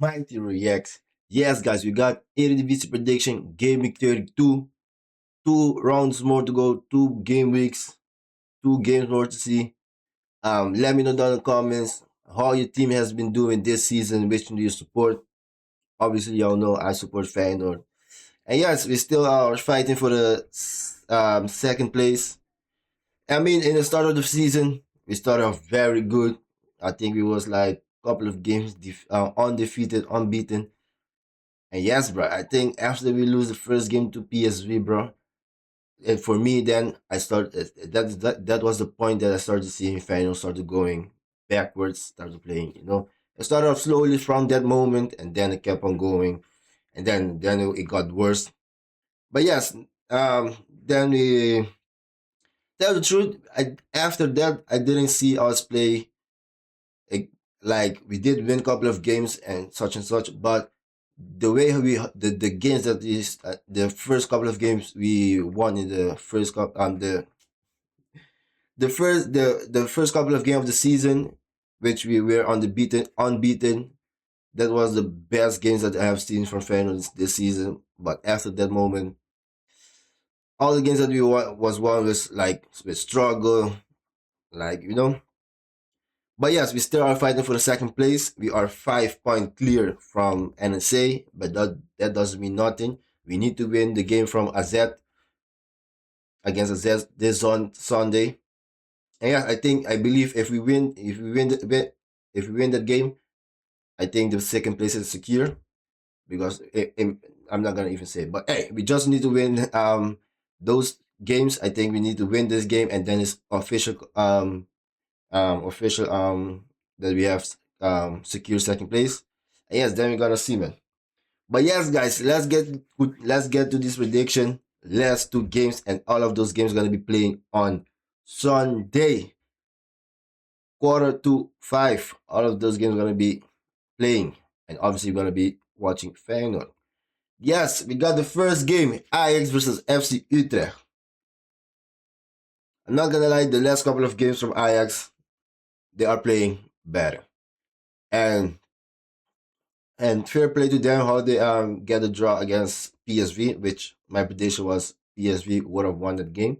Mightyreacts. Yes, guys, we got Eredivisie prediction, Gameweek 32. 2 rounds more to go, 2 game weeks, 2 games more to see. Let me know down in the comments how your team has been doing this season, which team do you support. Obviously, y'all know I support Feyenoord. And yes, we still are fighting for the second place. I mean, in the start of the season, we started off very good. I think we was like a couple of games undefeated, unbeaten. And yes, bro, I think after we lose the first game to PSV, bro, and for me, then I started. That was the point that I started seeing finals started going backwards, started playing. It started off slowly from that moment, and then it kept on going, and then it got worse. But yes, then we tell the truth. After that, I didn't see us play like we did win a couple of games and such, but the way the games that is the first couple of games we won in the first cup the first couple of games of the season, which we were unbeaten. That was the best games that I have seen from Feyenoord this season. But after that moment, all the games that we won was like with struggle, like But yes, we still are fighting for the second place. We are 5 point clear from NSA, but that doesn't mean nothing. We need to win the game from AZ against AZ this on Sunday. And yeah, I believe if we win that game, I think the second place is secure because I'm not gonna even say it, but hey, we just need to win those games. I think we need to win this game, and then it's official that we have secure second place. And yes, then we're gonna see, man. But yes, guys, let's get to this prediction. Last 2 games, and all of those games gonna be playing on Sunday, quarter to 5. All of those games are gonna be playing, and obviously we're gonna be watching Feyenoord. Yes, we got the first game, Ajax versus FC Utrecht. I'm not gonna lie, the last couple of games from Ajax, they are playing better. And fair play to them how they get a draw against PSV, which my prediction was PSV would have won that game.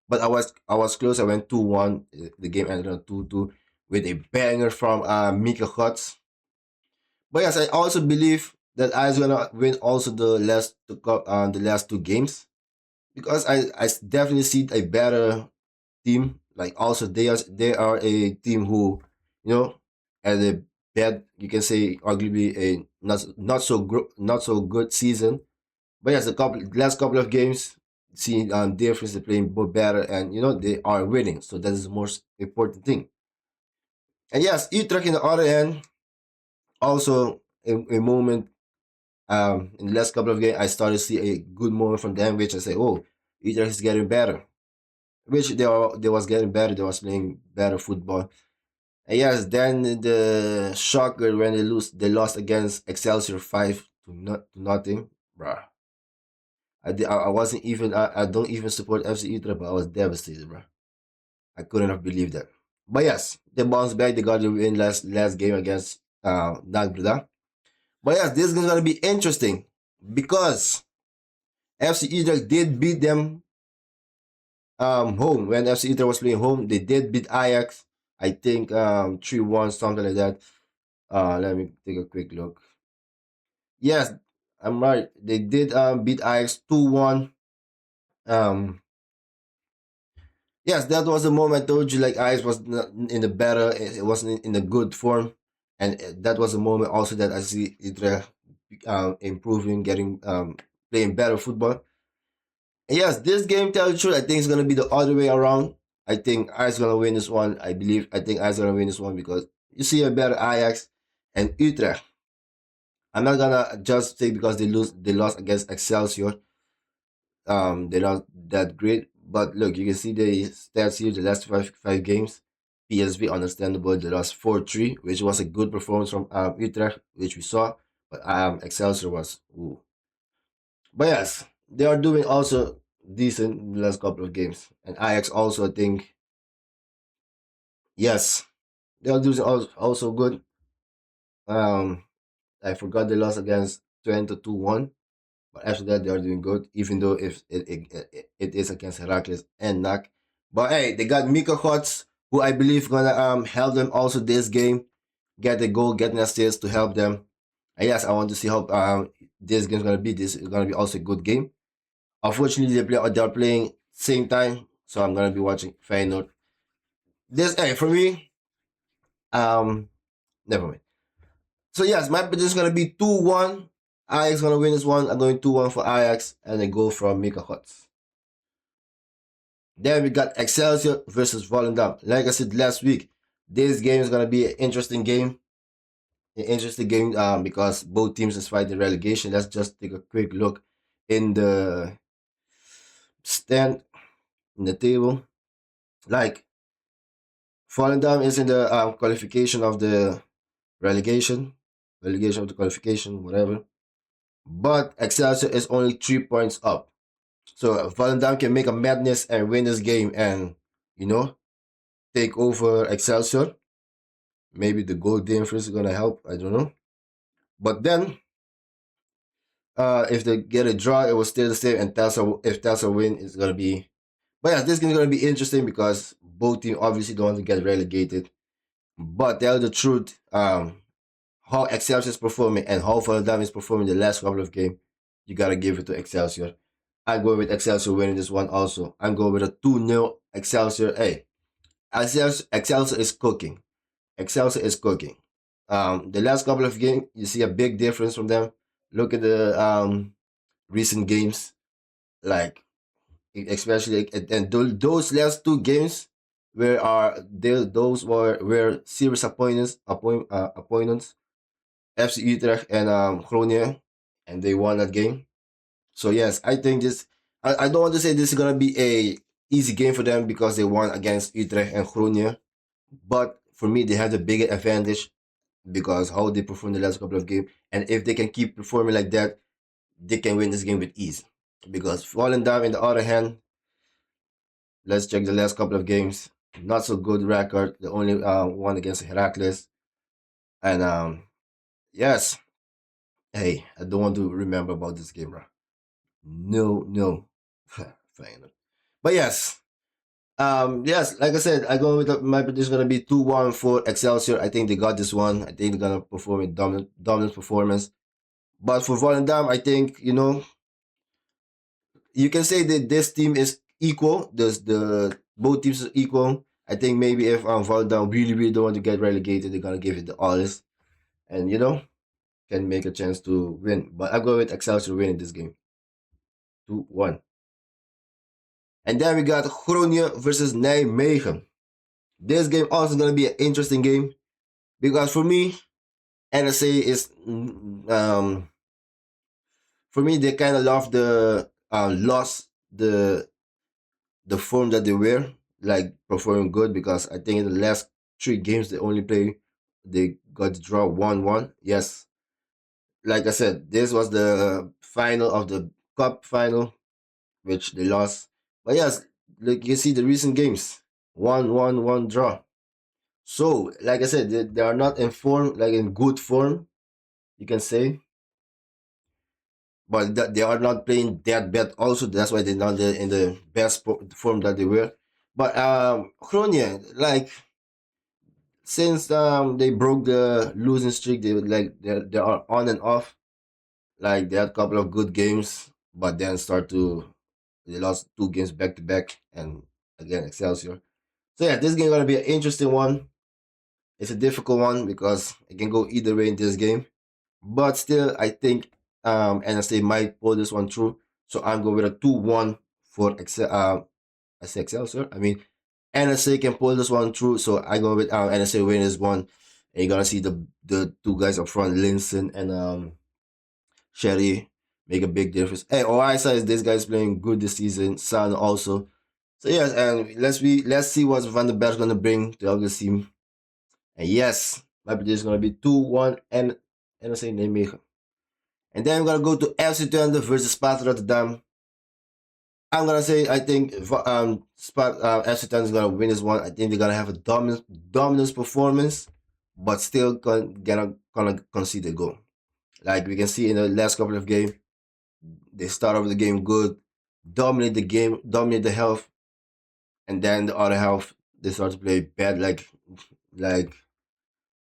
But I was close. I went 2-1. The game ended on 2-2 with a banger from Mika Guts. But yes, I also believe that I was gonna win also the last 2 games because I definitely see a better team. Like also they are a team who had a bad, you can say arguably a not so good season. But yes, the last couple of games, seeing difference, they're playing more better, and they are winning. So that is the most important thing. And yes, Utrecht in the other end, also a moment in the last couple of games, I started to see a good moment from them, which I say, oh, Utrecht is getting better. Which they was getting better. They was playing better football. And yes, then the shocker when they lost against Excelsior 5-0, bruh. I wasn't even I don't even support FC Utrecht, but I was devastated, bruh. I couldn't have believed that. But yes, they bounced back. They got the win last game against Nagbluda. But yes, this is gonna be interesting because FC Utrecht did beat them home when FC Utrecht was playing home. They did beat Ajax. I think 3-1, something like that. Let me take a quick look. Yes, I'm right. They did beat Ajax 2-1. Um yes, that was the moment I told you like Ajax was not in the better, it wasn't in the good form. And that was the moment also that I see Utrecht improving, getting playing better football. Yes, this game, tell you the truth, I think it's gonna be the other way around. I think Ajax gonna win this one. I think Ajax gonna win this one because you see a better Ajax and Utrecht. I'm not gonna just say because they lost against Excelsior. They're not that great. But look, you can see the stats here, the last five games. PSV, understandable, they lost 4-3, which was a good performance from Utrecht, which we saw. But Excelsior was ooh. But yes, they are doing also decent in the last couple of games. And Ajax also, I think, yes, they are doing also good. Um, I forgot they lost against Twente 2-1. But after that, they are doing good, even though if it is against Heracles and NAC. But hey, they got Mika Hots, who I believe gonna help them also this game, get a goal, get an assist to help them. And yes, I want to see how this game's gonna be. This is gonna be also a good game. Unfortunately, they're playing same time, so I'm gonna be watching Feyenoord. This hey for me, um, never mind. So yes, my prediction is gonna be 2-1. Ajax gonna win this one. I'm going 2-1 for Ajax, and a goal from Mika Hots. Then we got Excelsior versus Volendam. Like I said last week, this game is gonna be an interesting game. An interesting game because both teams is fighting relegation. Let's just take a quick look in the stand in the table. Like Volendam is in the qualification of the relegation of the qualification, whatever. But Excelsior is only 3 points up. So Volendam can make a madness and win this game and, you know, take over Excelsior. Maybe the goal difference is going to help. I don't know. But then, if they get a draw, it will stay the same. And if Telsa win, it's going to be. But yeah, this game is going to be interesting because both teams obviously don't want to get relegated. But tell the truth, how Excelsior is performing and how Volendam is performing the last couple of games, you got to give it to Excelsior. I'm going with Excelsior winning this one also. I'm going with a 2-0 Excelsior. Hey, Excelsior is cooking. Excelsior is cooking. The last couple of games, you see a big difference from them. Look at the recent games, like especially and those last two games those were serious opponents, FC Utrecht and Groningen, and they won that game. So yes, I think this. I don't want to say this is gonna be a easy game for them because they won against Utrecht and Groningen, but for me they have the bigger advantage because how they perform the last couple of games, and if they can keep performing like that, they can win this game with ease. Because Volendam, in the other hand, let's check the last couple of games. Not so good record. The only one against Heracles, and yes, hey, I don't want to remember about this game, bro. No, no, fine. But yes, yes, like I said, I go with my prediction gonna be 2-1 for Excelsior. I think they got this one. I think they're gonna perform a dominant performance. But for Volendam, I think you can say that this team is equal. The both teams are equal. I think maybe if Volendam really don't want to get relegated, they're gonna give it the all, and can make a chance to win. But I go with Excelsior winning this game, 2-1. And then we got Groningen versus Nijmegen. This game also gonna be an interesting game because for me, NSA is for me they kind of lost the form that they were, like performing good, because I think in the last 3 games they got to draw 1-1. Yes, like I said, this was the final of the cup final, which they lost. But yes, like you see the recent games, 1-1 draw. So, like I said, they are not in form, like in good form, you can say. But they are not playing that bad also. That's why they're not in the best form that they were. But Groningen, like since they broke the losing streak, they are on and off. Like they had a couple of good games, but then they lost 2 games back to back, and again Excelsior. So yeah, this game gonna be an interesting one. It's a difficult one because it can go either way in this game. But still, I think NSA might pull this one through. So I'm going with a 2-1 for I say Excelsior. I mean, NSA can pull this one through. So I go with NSA win this one. And you're gonna see the 2 guys up front, Linson and Sherry, make a big difference. Hey, Oisa is this guy's playing good this season. San also. So yes, and let's see what Van der Berg's gonna bring to help this team. And yes, my prediction is gonna be 2-1 and NSA Nijmegen. And then we're gonna go to FC Twente versus Sparta Rotterdam. I'm gonna say I think FC Twente is gonna win this one. I think they're gonna have a dominance performance, but still gonna concede a goal. Like we can see in the last couple of games, they start off the game good, dominate the game, dominate the health, and then the other half they start to play bad. Like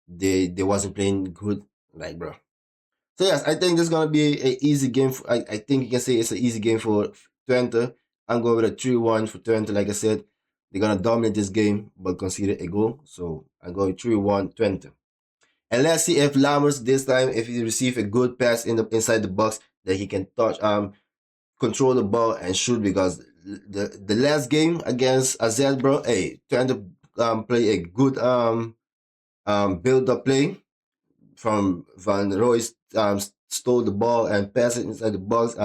they wasn't playing good. Like bro. So yes, I think this is gonna be a easy game. I think you can say it's an easy game for Twente. I'm going with a 3-1 for Twente. Like I said, they're gonna dominate this game but concede a goal. So I'm going 3-1 Twente. And let's see if Lammers this time, if he receive a good pass inside the box, that he can control the ball and shoot, because the last game against AZ, bro, hey, trying to play a good build up play from Van Royce, stole the ball and passed it inside the box.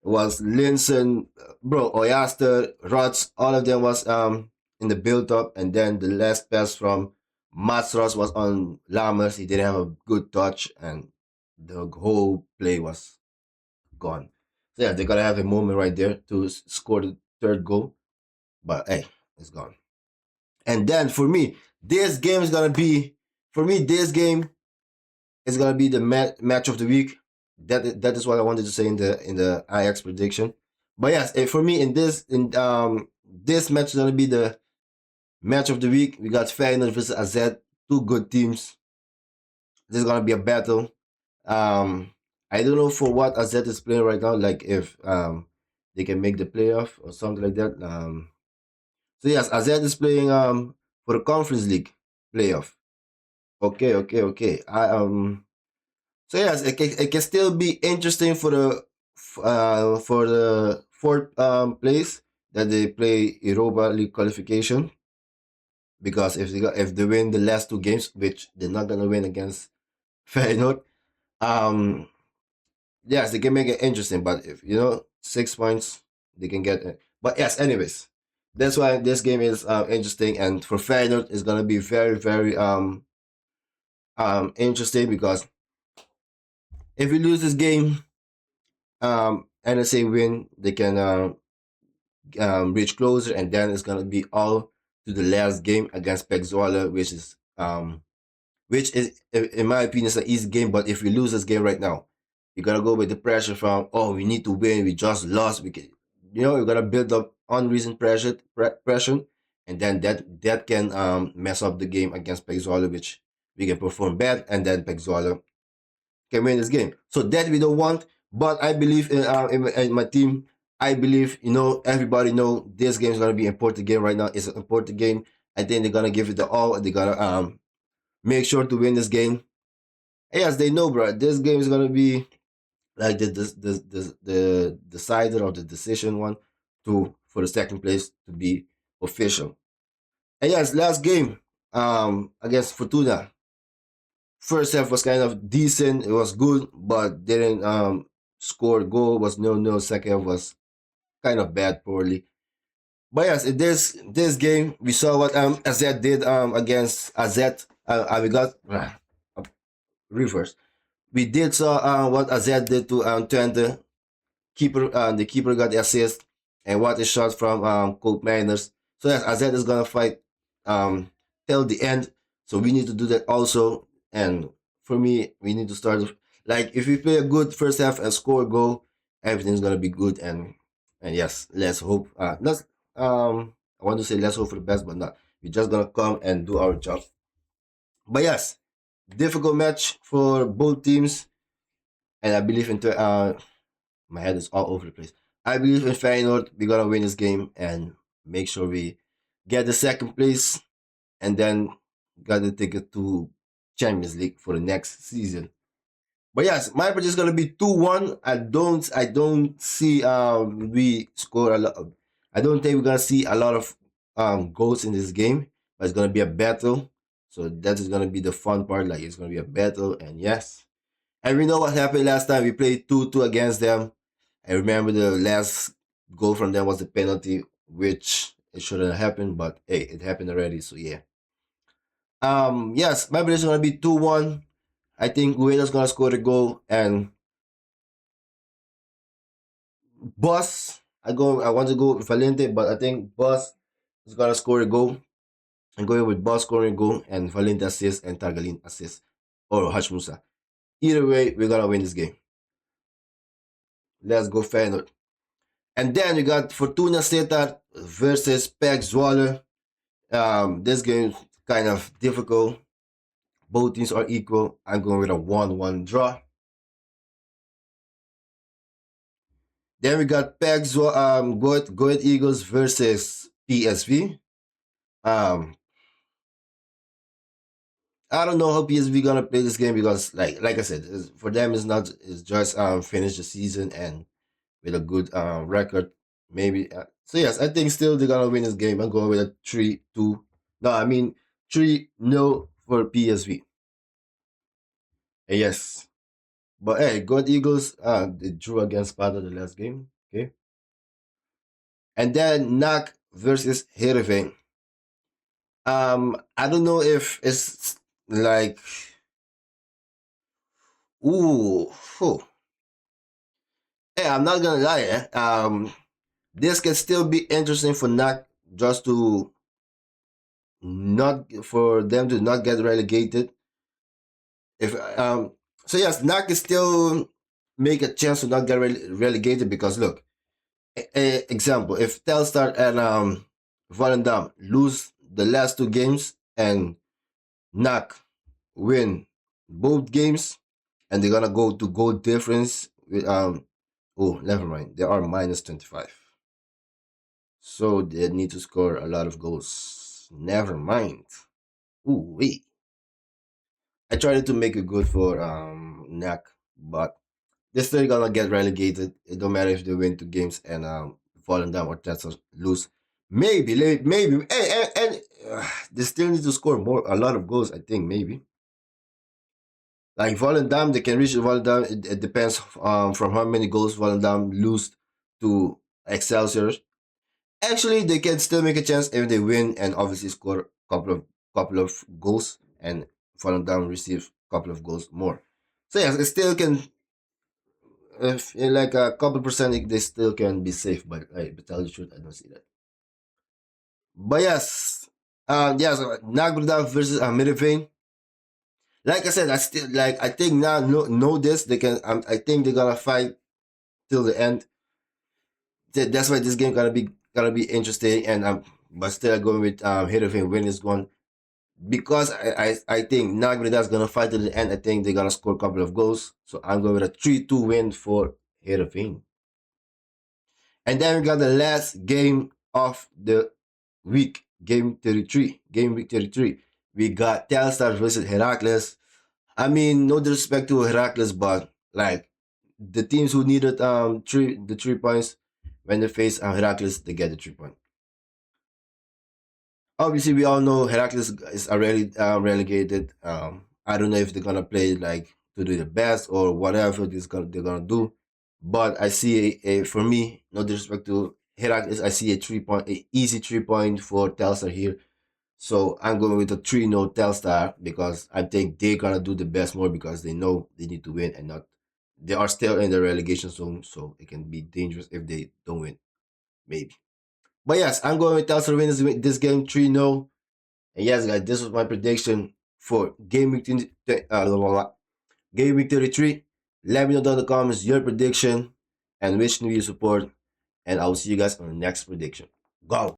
Was Linson, bro, Oyaster, Rods, all of them was in the build up, and then the last pass from Mats Ross was on Lammers. He didn't have a good touch, and the whole play was gone. So yeah, they gotta have a moment right there to score the third goal, but hey, it's gone. And then for me, this game is gonna be this game is gonna be the match of the week. That is what I wanted to say in the Ajax prediction. But yes, for me this match is gonna be the match of the week. We got Feyenoord versus AZ, two good teams. This is gonna be a battle. Um, I don't know for what AZ is playing right now. Like if they can make the playoff or something like that. So yes, AZ is playing for the Conference League playoff. Okay, okay, okay. So yes, it can still be interesting for the fourth place that they play Europa League qualification, because if they win the last two games, which they're not gonna win against Feyenoord, um, yes, they can make it interesting. But if 6 points, they can get it. But yes, anyways, that's why this game is interesting, and for Feyenoord, it's gonna be very very interesting, because if we lose this game, NSA win, they can reach closer, and then it's gonna be all to the last game against Pexola, which is in my opinion is an easy game. But if we lose this game right now, you gotta go with the pressure from, oh, we need to win, we just lost, we can, you gotta build up unreasoned pressure, and then that can mess up the game against Pexola, which we can perform bad, and then Pexola can win this game. So that we don't want. But I believe in my team. I believe everybody know this game is gonna be an important game right now. It's an important game. I think they're gonna give it the all. They're gonna make sure to win this game. Yes, they know, bro. This game is gonna be like the decider or the decision one to for the second place to be official. And yes, last game against Fortuna. First half was kind of decent. It was good, but didn't score a goal. Was 0-0. Second half was kind of bad, poorly. But yes, in this game, we saw what AZ did against AZ. We got reverse. We did saw what AZ did to Twente. The keeper got the assist, and what a shot from Cope Miners. So yes, AZ is gonna fight till the end. So we need to do that also. And for me, we need to start like if we play a good first half and score a goal, everything's gonna be good. And yes, let's hope. Let's I want to say let's hope for the best, but not. We're just gonna come and do our job. But yes, difficult match for both teams, and I believe my head is all over the place. I believe in Feyenoord. We're gonna win this game and make sure we get the second place, and then got the ticket to Champions League for the next season. But yes, my prediction is gonna be 2-1. I don't see we score a lot. I don't think we're gonna see a lot of goals in this game, but it's gonna be a battle. So that is gonna be the fun part. Like it's gonna be a battle, and yes. And we know what happened last time. We played 2-2 against them. I remember the last goal from them was the penalty, which it shouldn't have happened, but hey, it happened already. So yeah. Yes, my prediction is gonna be 2-1. I think Ueda's gonna score the goal, and Boss. I want to go with Valente, but I think Boss is gonna score a goal. I'm going with Boss scoring a goal and Valente assist and Targalin assist or Hashmusa. Either way, we're gonna win this game. Let's go Feyenoord. And then you got Fortuna Sittard versus PEC Zwolle. This game kind of difficult. Both teams are equal. I'm going with a 1-1 draw. Then we got Goat Eagles versus PSV. Um, I don't know how PSV gonna play this game because, like I said, for them it's not. It's just finish the season and with a good record, maybe. So yes, I think still they're gonna win this game. I'm going with a 3-2. No, I mean 3-0 for PSV. Yes, but hey, God Eagles. They drew against Sparta the last game. Okay, and then NAC versus Heerenveen. I don't know if it's like, ooh, phew. Hey, I'm not gonna lie. This can still be interesting for NAC just to not for them to not get relegated. If so, yes, NAC can still make a chance to not get relegated because look, example, if Telstar and Volendam lose the last two games and NAC win both games, and they're gonna go to goal difference with oh, never mind, they are -25, so they need to score a lot of goals. Never mind. Ooh wait, I tried to make it good for NAC, but they're still gonna get relegated. It don't matter if they win two games and falling down or Tesla lose. Maybe, maybe, they still need to score a lot of goals. I think maybe. Like Volendam, they can reach Volendam. It depends from how many goals Volendam lose to Excelsior. Actually, they can still make a chance if they win and obviously score a couple of goals and Volendam receive a couple of goals more. So yes, it still can. If in like a couple percent, they still can be safe. But but tell you the truth, I don't see that. But yes, yes, Nagoya versus Middenveen. Like I said, I still like. I think now know this. They can. I think they're gonna fight till the end. That's why this game gonna be interesting. And but still going with Heerenveen win this one because I think Nagoya is gonna fight till the end. I think they're gonna score a couple of goals. So I'm going with a 3-2 win for Heerenveen. And then we got the last game of the week, game 33, game week 33. We got Telstar versus Heracles. I mean, no disrespect to Heracles, but like the teams who needed the 3 points when they face Heracles, they get the 3 point. Obviously, we all know Heracles is already relegated. I don't know if they're gonna play like to do the best or whatever they're gonna do. But I see for me, no disrespect to Heracles, I see a 3 point, a easy 3 point for Telstar here. So I'm going with a 3-0 Telstar because I think they're gonna do the best more because they know they need to win and not. They are still in the relegation zone, so it can be dangerous if they don't win, maybe. But yes, I'm going with Telstar wins this game 3-0. And yes, guys, this was my prediction for Game Week 33. Let me know down in the comments your prediction and which new you support. And I will see you guys on the next prediction. Go!